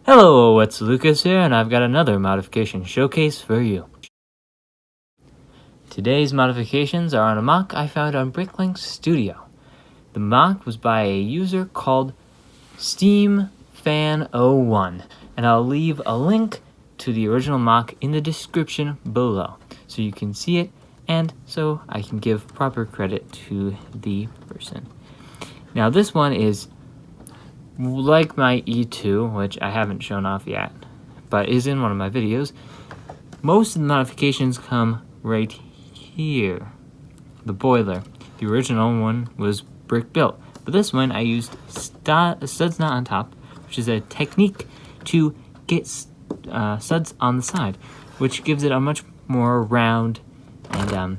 Hello, it's Lucas here, and I've got another modification showcase for you. Today's modifications are on a mock I found on Bricklink Studio. The mock was by a user called SteamFan01, and I'll leave a link to the original mock in the description below, so you can see it, and so I can give proper credit to the person. Now this one is like my E2, which I haven't shown off yet, but is in one of my videos. Most of the modifications come right here. The boiler. The original one was brick built, but this one I used studs not on top, which is a technique to get studs on the side, which gives it a much more round and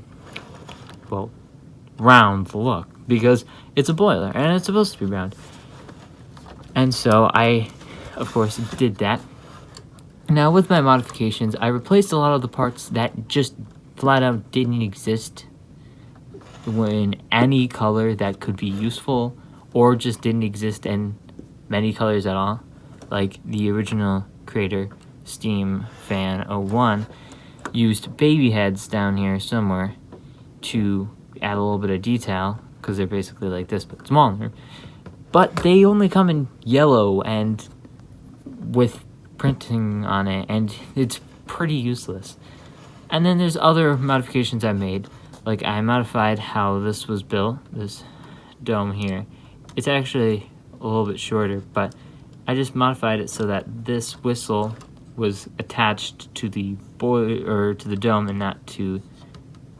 round look, because it's a boiler and it's supposed to be round. And so I, of course, did that. Now with my modifications, I replaced a lot of the parts that just flat out didn't exist in any color that could be useful, or just didn't exist in many colors at all. Like the original creator, SteamFan01, used baby heads down here somewhere to add a little bit of detail, because they're basically like this but smaller. But they only come in yellow and with printing on it, and it's pretty useless. And then there's other modifications I made. Like I modified how this was built, this dome here. It's actually a little bit shorter, but I just modified it so that this whistle was attached to the to the dome and not to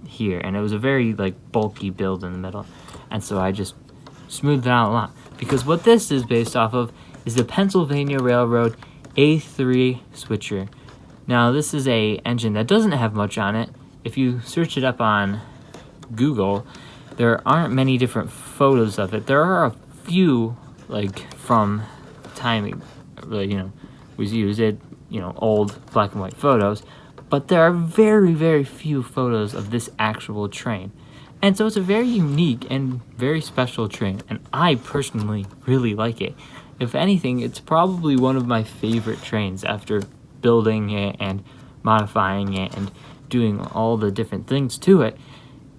here. And it was a very bulky build in the middle. And so I just smoothed it out a lot. Because what this is based off of is the Pennsylvania Railroad A3 switcher. Now this is a engine that doesn't have much on it. If you search it up on Google, there aren't many different photos of it. There are a few from time it was used, old black and white photos, but there are very, very few photos of this actual train. And so it's a very unique and very special train, and I personally really like it. If anything, it's probably one of my favorite trains after building it and modifying it and doing all the different things to it.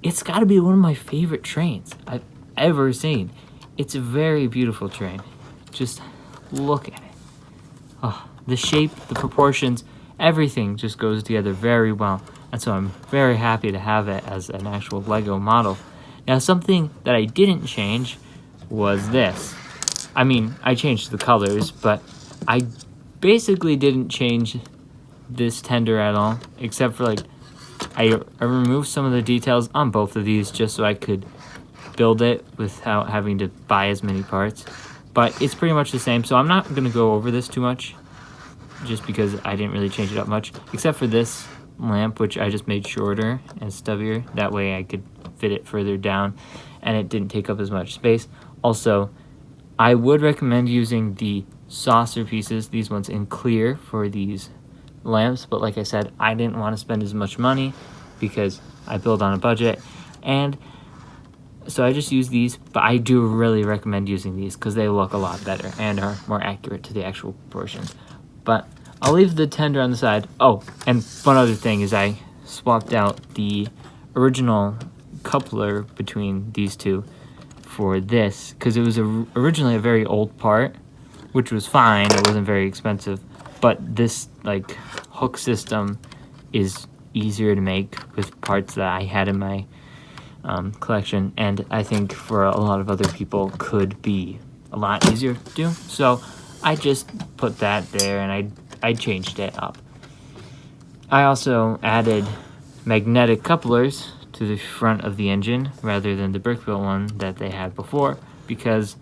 It's got to be one of my favorite trains I've ever seen. It's a very beautiful train. Just look at it. Oh, the shape, the proportions, everything just goes together very well. And so I'm very happy to have it as an actual Lego model. Now something that I didn't change was this. I mean, I changed the colors, but I basically didn't change this tender at all, except for I removed some of the details on both of these just so I could build it without having to buy as many parts. But it's pretty much the same, so I'm not going to go over this too much, just because I didn't really change it up much, except for this lamp, which I just made shorter and stubbier. That way I could fit it further down and it didn't take up as much space. Also, I would recommend using the saucer pieces, these ones in clear, for these lamps, but like I said, I didn't want to spend as much money because I build on a budget, and so I just use these. But I do really recommend using these because they look a lot better and are more accurate to the actual proportions. But I'll leave the tender on the side. Oh, and one other thing is I swapped out the original coupler between these two for this, because it was originally a very old part, which was fine. It wasn't very expensive, but this hook system is easier to make with parts that I had in my collection, and I think for a lot of other people could be a lot easier to do. So I just put that there, and I changed it up. I also added magnetic couplers to the front of the engine rather than the brick-built one that they had before, because,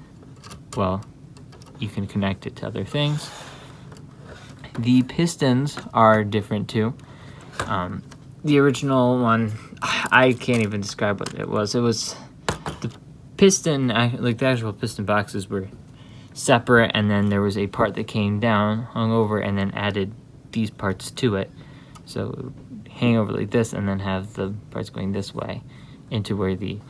well, you can connect it to other things. The pistons are different too. The original one, I can't even describe what it was. It was the piston, the actual piston boxes were separate, and then there was a part that came down, hung over, and then added these parts to it. So it would hang over like this, and then have the parts going this way into where the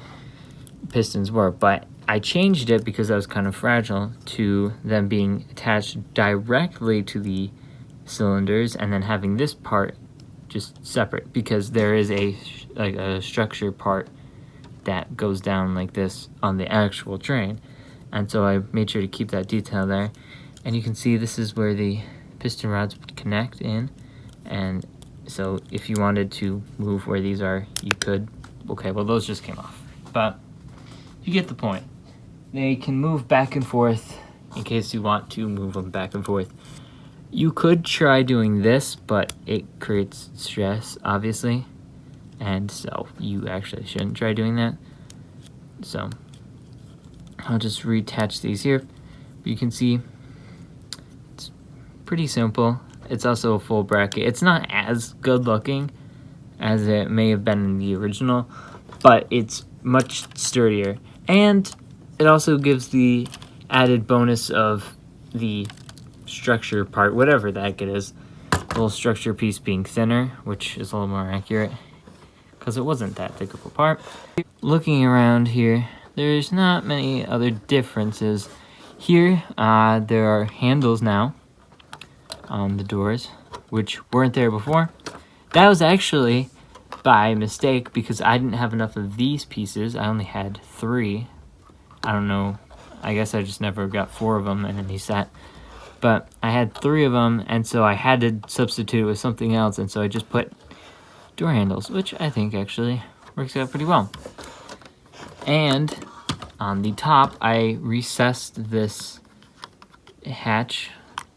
pistons were, but I changed it because I was kind of fragile to them being attached directly to the cylinders and then having this part just separate, because there is a structure part that goes down like this on the actual train, and so I made sure to keep that detail there. And you can see this is where the piston rods would connect in, and so if you wanted to move where these are, you could. Okay, well those just came off, but you get the point. They can move back and forth in case you want to move them back and forth. You could try doing this, but it creates stress, obviously, and so you actually shouldn't try doing that. So I'll just reattach these here. You can see it's pretty simple. It's also a full bracket. It's not as good looking as it may have been in the original, but it's much sturdier. And it also gives the added bonus of the structure part, whatever the heck it is, the little structure piece being thinner, which is a little more accurate because it wasn't that thick of a part. Looking around here, there's not many other differences. Here, there are handles now on the doors, which weren't there before. That was actually by mistake because I didn't have enough of these pieces. I only had 3. I don't know. I guess I just never got 4 of them in any set. But I had 3 of them, and so I had to substitute with something else, and so I just put door handles, which I think actually works out pretty well. And on the top, I recessed this hatch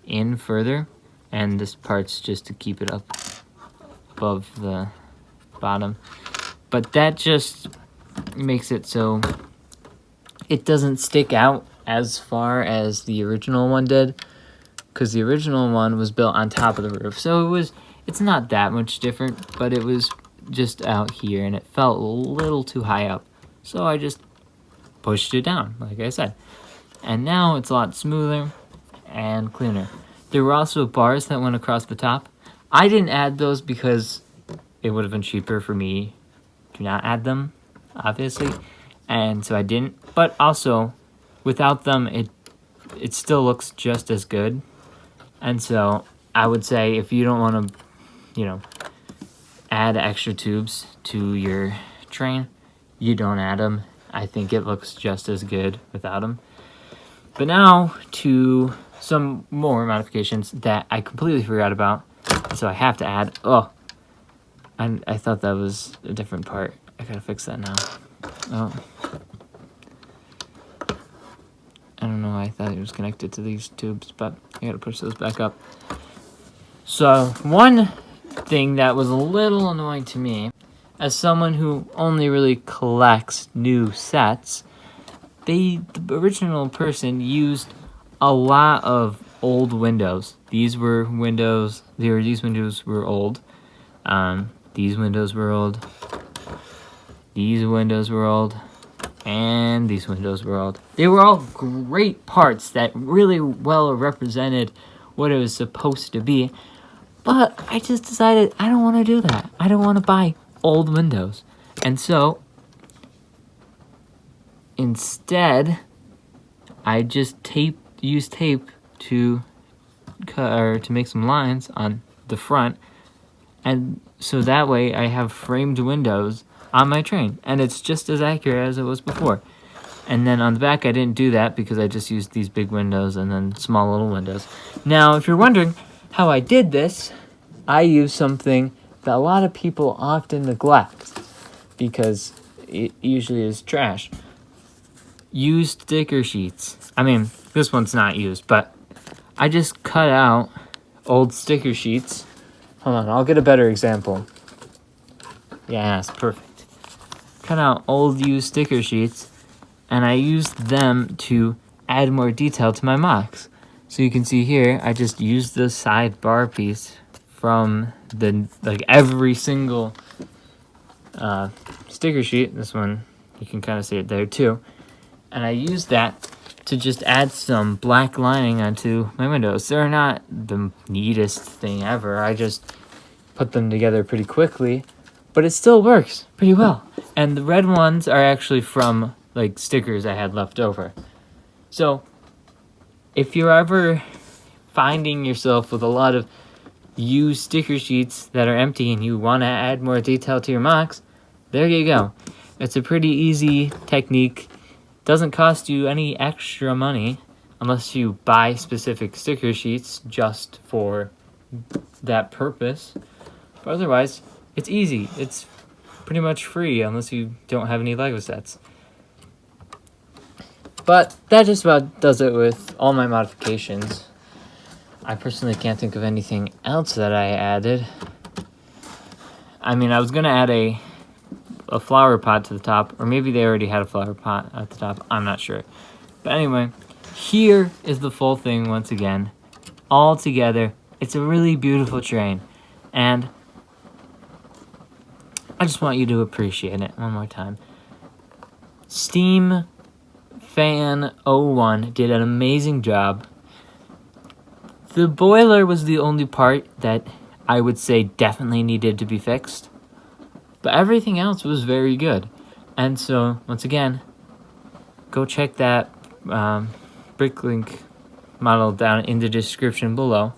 in further, and this part's just to keep it up above the bottom. But that just makes it so it doesn't stick out as far as the original one did, because the original one was built on top of the roof. So it's not that much different, but it was just out here, and it felt a little too high up. So I just pushed it down, like I said. And now it's a lot smoother and cleaner. There were also bars that went across the top. I didn't add those because it would have been cheaper for me to not add them, obviously. And so I didn't. But also, without them, it still looks just as good. And so I would say if you don't want to, add extra tubes to your train, you don't add them. I think it looks just as good without them. But now to some more modifications that I completely forgot about, so I have to add. Oh, I thought that was a different part. I gotta fix that now. Oh, I don't know why I thought it was connected to these tubes, but I gotta push those back up. So one thing that was a little annoying to me, as someone who only really collects new sets, the original person used a lot of old windows. These windows were old. These windows were old. These windows were old. And these windows were old. They were all great parts that really well represented what it was supposed to be. But I just decided I don't want to do that. I don't want to buy old windows. And so instead, I just used tape to make some lines on the front, and so that way I have framed windows on my train, and it's just as accurate as it was before. And then on the back, I didn't do that because I just used these big windows and then small little windows. Now, if you're wondering how I did this, I used something that a lot of people often neglect because it usually is trash. Used sticker sheets. I mean, this one's not used, but I just cut out old sticker sheets. Hold on, I'll get a better example. Yes, perfect. Cut out old used sticker sheets, and I used them to add more detail to my mocks. So you can see here, I just used the side bar piece from every single sticker sheet. This one, you can kind of see it there too. And I used that to just add some black lining onto my windows. They're not the neatest thing ever. I just put them together pretty quickly, but it still works pretty well. And the red ones are actually from like stickers I had left over. So if you're ever finding yourself with a lot of used sticker sheets that are empty and you want to add more detail to your mocks, there you go. It's a pretty easy technique. Doesn't cost you any extra money unless you buy specific sticker sheets just for that purpose. But otherwise, it's easy. It's pretty much free unless you don't have any Lego sets. But that just about does it with all my modifications. I personally can't think of anything else that I added. I mean, I was going to add a flower pot to the top, or maybe they already had a flower pot at the top. I'm not sure. But anyway, here is the full thing once again. All together. It's a really beautiful train. And I just want you to appreciate it one more time. Steam Fan 01 did an amazing job. The boiler was the only part that I would say definitely needed to be fixed. But everything else was very good. And so, once again, go check that Bricklink model down in the description below.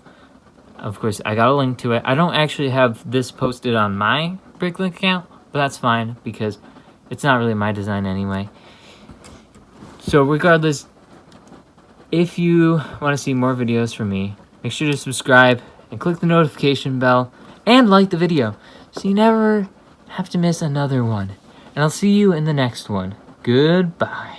Of course, I got a link to it. I don't actually have this posted on my Bricklink account, but that's fine because it's not really my design anyway. So regardless, if you want to see more videos from me, make sure to subscribe and click the notification bell and like the video so you never have to miss another one. And I'll see you in the next one. Goodbye.